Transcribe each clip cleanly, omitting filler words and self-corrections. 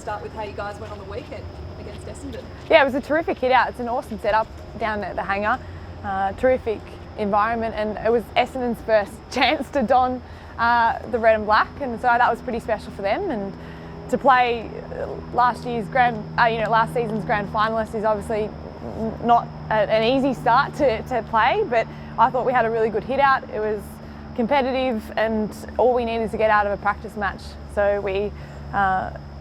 start with how you guys went on the weekend against Essendon. Yeah, it was a terrific hit out. It's an awesome setup down at the hangar. Terrific environment, and it was Essendon's first chance to don the red and black, and so that was pretty special for them. And to play last season's grand finalist is obviously not an easy start to play, but I thought we had a really good hit out. It was competitive, and all we needed to get out of a practice match. So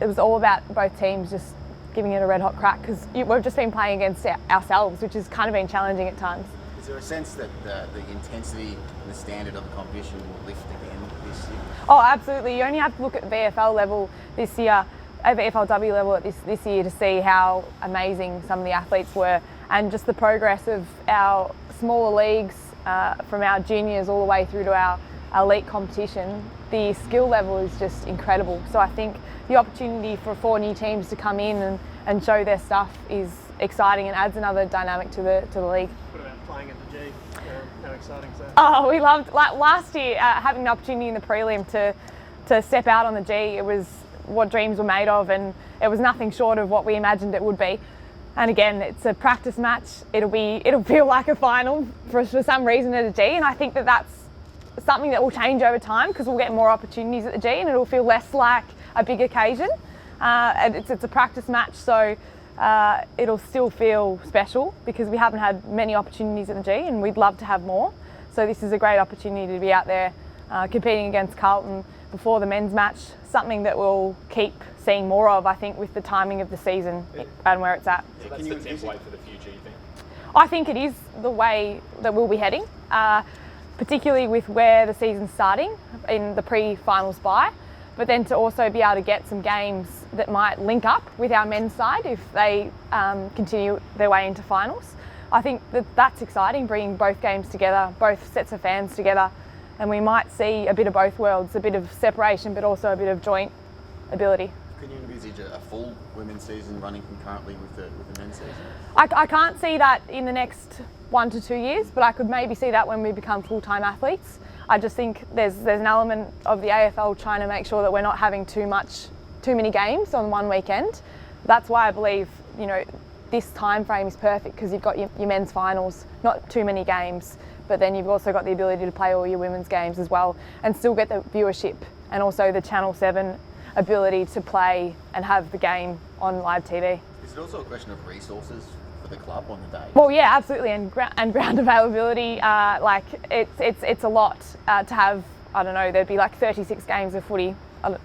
it was all about both teams just giving it a red hot crack, because we've just been playing against ourselves, which has kind of been challenging at times. Is there a sense that the intensity and the standard of the competition will lift again this year? Oh, absolutely. You only have to look at VFL level this year, AFLW level this year, to see how amazing some of the athletes were, and just the progress of our smaller leagues, from our juniors all the way through to our elite competition. The skill level is just incredible. So I think the opportunity for 4 new teams to come in and show their stuff is exciting and adds another dynamic to the league. What about playing at the G? How exciting is that? Oh, we loved, like last year, having the opportunity in the prelim to step out on the G. It was what dreams were made of, and it was nothing short of what we imagined it would be. And again, it's a practice match. It'll feel like a final for some reason at a G, and I think that's something that will change over time, because we'll get more opportunities at the G and it'll feel less like a big occasion. And it's a practice match, so it'll still feel special because we haven't had many opportunities at the G, and we'd love to have more. So this is a great opportunity to be out there competing against Carlton before the men's match, something that we'll keep seeing more of, I think, with the timing of the season and where it's at. So that's the template for the future, you think? I think it is the way that we'll be heading, particularly with where the season's starting in the pre-finals bye, but then to also be able to get some games that might link up with our men's side if they continue their way into finals. I think that's exciting, bringing both games together, both sets of fans together, and we might see a bit of both worlds, a bit of separation but also a bit of joint ability. Can you envisage a full women's season running concurrently with the men's season? I can't see that in the next 1 to 2 years, but I could maybe see that when we become full-time athletes. I just think there's an element of the AFL trying to make sure that we're not having too many games on one weekend. That's why I believe, this time frame is perfect, because you've got your men's finals, not too many games, but then you've also got the ability to play all your women's games as well and still get the viewership, and also the Channel 7 ability to play and have the game on live TV. Is it also a question of resources for the club on the day? Well, yeah, absolutely, and ground availability. It's a lot to have. I don't know. There'd be like 36 games of footy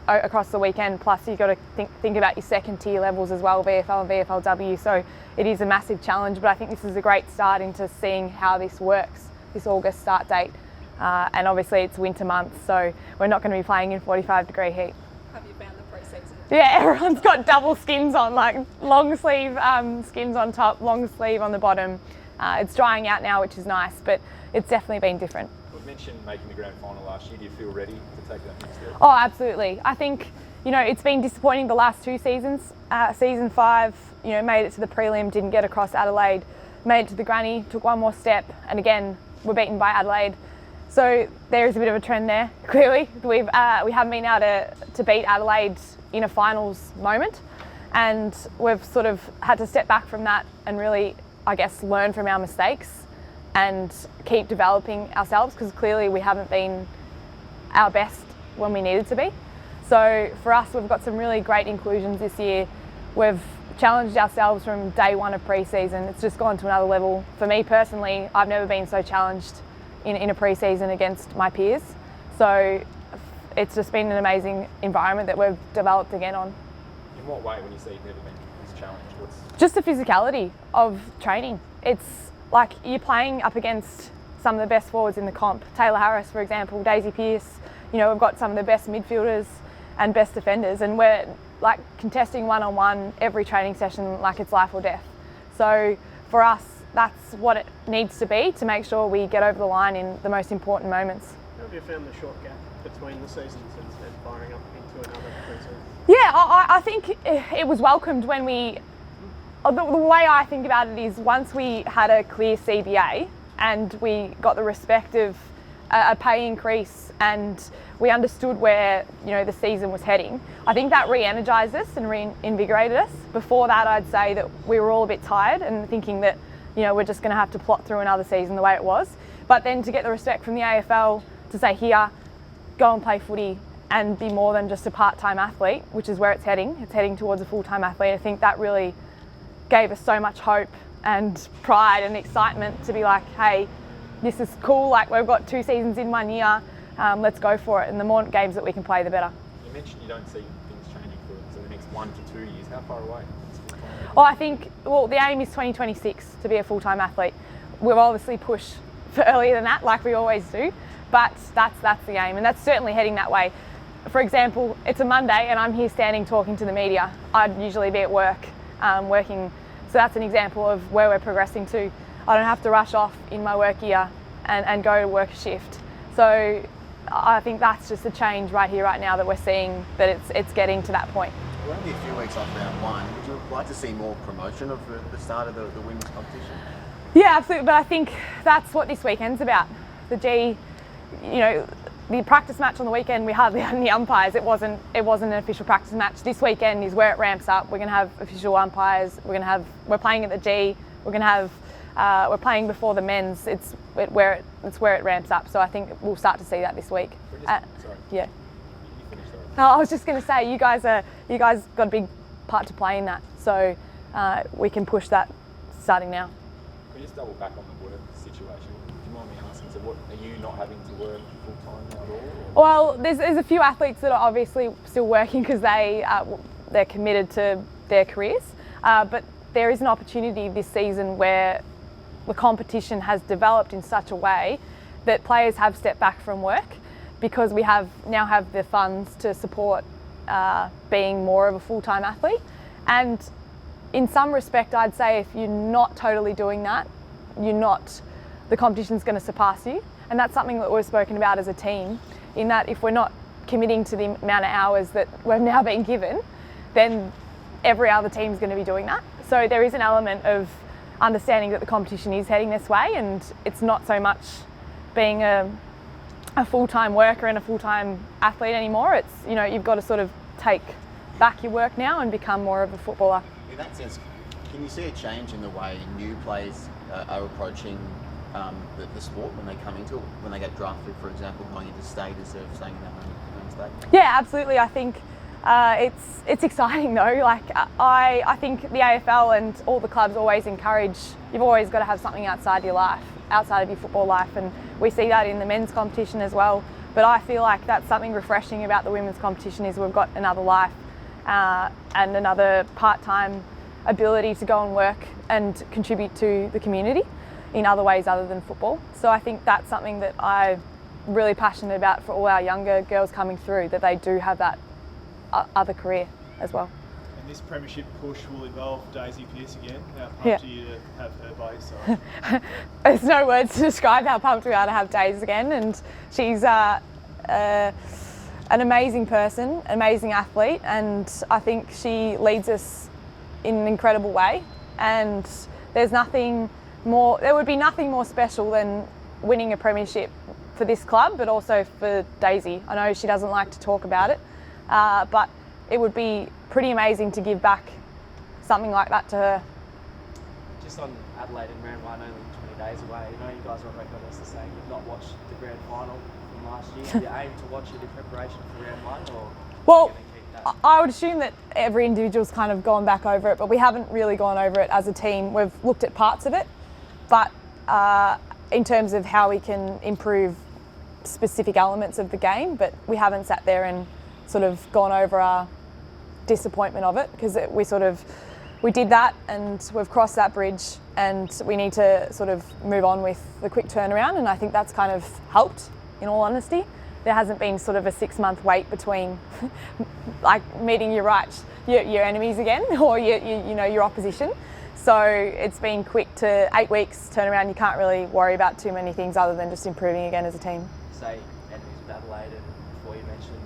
across the weekend. Plus, you've got to think about your second tier levels as well, VFL and VFLW. So it is a massive challenge. But I think this is a great start into seeing how this works. This August start date, and obviously it's winter months, so we're not going to be playing in 45-degree heat. Have you found the pre-season? Yeah, everyone's got double skins on, like long sleeve skins on top, long sleeve on the bottom. It's drying out now, which is nice, but it's definitely been different. We've mentioned making the grand final last year. Do you feel ready to take that next step? Oh, absolutely. I think, it's been disappointing the last 2 seasons. Season 5, made it to the prelim, didn't get across Adelaide, made it to the granny, took one more step, and again, we're beaten by Adelaide. So there is a bit of a trend there, clearly. We haven't been able to beat Adelaide in a finals moment, and we've sort of had to step back from that and really, I guess, learn from our mistakes and keep developing ourselves, because clearly we haven't been our best when we needed to be. So for us, we've got some really great inclusions this year. We've challenged ourselves from day one of pre-season. It's just gone to another level. For me personally, I've never been so challenged in a pre-season against my peers. So it's just been an amazing environment that we've developed again on. In what way, when you say you've never been as challenged? Just the physicality of training. It's like you're playing up against some of the best forwards in the comp. Taylor Harris, for example, Daisy Pearce. We've got some of the best midfielders and best defenders, and we're like contesting one-on-one every training session like it's life or death. So for us, that's what it needs to be to make sure we get over the line in the most important moments. How have you found the short gap between the seasons and firing up into another pre-season? Yeah, I think it was welcomed when the way I think about it is once we had a clear CBA and we got the respect of a pay increase, and we understood where the season was heading. I think that re-energised us and reinvigorated us. Before that, I'd say that we were all a bit tired and thinking that we're just going to have to plot through another season the way it was. But then to get the respect from the AFL to say, here, go and play footy and be more than just a part-time athlete, which is where it's heading. It's heading towards a full-time athlete. I think that really gave us so much hope and pride and excitement to be like, hey, this is cool, like we've got 2 seasons in 1 year, let's go for it. And the more games that we can play, the better. You mentioned you don't see things changing for the next 1 to 2 years. How far away? Well, I think, the aim is 2026 to be a full-time athlete. We'll obviously push for earlier than that, like we always do, but that's the aim, and that's certainly heading that way. For example, it's a Monday and I'm here standing talking to the media. I'd usually be at work, working, so that's an example of where we're progressing to. I don't have to rush off in my work year and go to work a shift. So I think that's just a change right here, right now, that we're seeing that it's getting to that point. We're only a few weeks off round 1. Would you like to see more promotion of the start of the women's competition? Yeah, absolutely. But I think that's what this weekend's about. The G, the practice match on the weekend, we hardly had any umpires. It wasn't an official practice match. This weekend is where it ramps up. We're going to have official umpires. We're playing at the G. We're playing before the men's. It's where it ramps up. So I think we'll start to see that this week. Sorry. Yeah. You finished, sorry. No, I was just going to say, you guys got a big part to play in that. So we can push that starting now. Can you just double back on the work situation? Do you mind me asking, so what, are you not having to work full time now at all? Or? Well, there's a few athletes that are obviously still working because they're committed to their careers, but there is an opportunity this season where the competition has developed in such a way that players have stepped back from work because we now have the funds to support being more of a full-time athlete. And in some respect, I'd say if you're not totally doing that, the competition's going to surpass you. And that's something that we've spoken about as a team, in that if we're not committing to the amount of hours that we've now been given, then every other team's going to be doing that. So there is an element of understanding that the competition is heading this way, and it's not so much being a full-time worker and a full-time athlete anymore. It's, you've got to sort of take back your work now and become more of a footballer. In that sense, can you see a change in the way new players are approaching the sport when they come into it, when they get drafted, for example, going into state instead of staying in their home state? Yeah, absolutely. I think it's exciting though. Like I think the AFL and all the clubs always encourage, you've always got to have something outside your life, outside of your football life, and we see that in the men's competition as well. But I feel like that's something refreshing about the women's competition, is we've got another life and another part-time ability to go and work and contribute to the community in other ways other than football. So I think that's something that I'm really passionate about for all our younger girls coming through, that they do have that other career as well. And this premiership push will involve Daisy Pearce again. How pumped are you to have her by your side? There's no words to describe how pumped we are to have Daisy again, and she's an amazing person, amazing athlete, and I think she leads us in an incredible way. And there would be nothing more special than winning a premiership for this club, but also for Daisy. I know she doesn't like to talk about it, but it would be pretty amazing to give back something like that to her. Just on Adelaide and round 1, only 20 days away, you guys are on record as saying you've not watched the grand final from last year. Do you aim to watch it in preparation for round 1, or well, are you going to keep that? I would assume that every individual's kind of gone back over it, but we haven't really gone over it as a team. We've looked at parts of it, but in terms of how we can improve specific elements of the game, but we haven't sat there and sort of gone over our disappointment of it, because we did that and we've crossed that bridge, and we need to sort of move on with the quick turnaround, and I think that's kind of helped, in all honesty. There hasn't been sort of a 6-month wait between like meeting your enemies again, or your opposition. So it's been quick to 8 weeks turnaround. You can't really worry about too many things other than just improving again as a team. Say enemies with Adelaide, and before you mentioned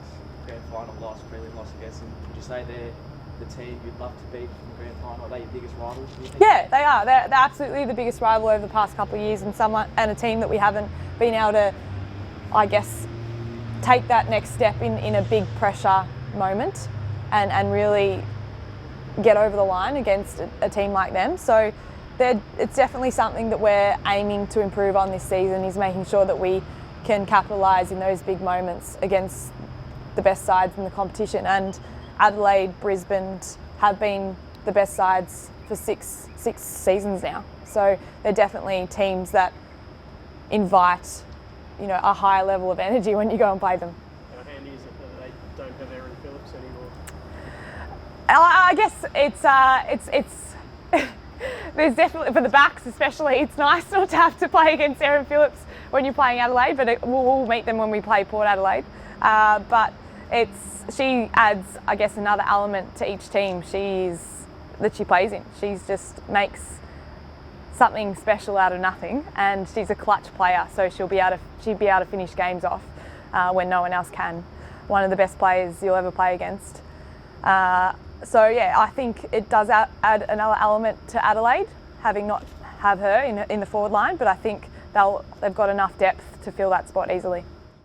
grand final loss, prelim loss against them, would you say they're the team you'd love to beat from the grand final? Are they your biggest rivals, do you think? Yeah, they are. They're absolutely the biggest rival over the past couple of years, and a team that we haven't been able to I guess, take that next step in a big pressure moment and really get over the line against a team like them. So it's definitely something that we're aiming to improve on this season, is making sure that we can capitalise in those big moments against the best sides in the competition. And Adelaide, Brisbane have been the best sides for six seasons now. So they're definitely teams that invite, you know, a higher level of energy when you go and play them. How handy is it that they don't have Aaron Phillips anymore? I guess it's there's definitely, for the backs especially, it's nice not to have to play against Aaron Phillips when you're playing Adelaide, but we'll meet them when we play Port Adelaide. But she adds, I guess, another element to each team that she plays in. She's just makes something special out of nothing, and she's a clutch player, so she'd be able to finish games off when no one else can. One of the best players you'll ever play against. So yeah, I think it does add another element to Adelaide, having not have her in the forward line, but I think they've got enough depth to fill that spot easily.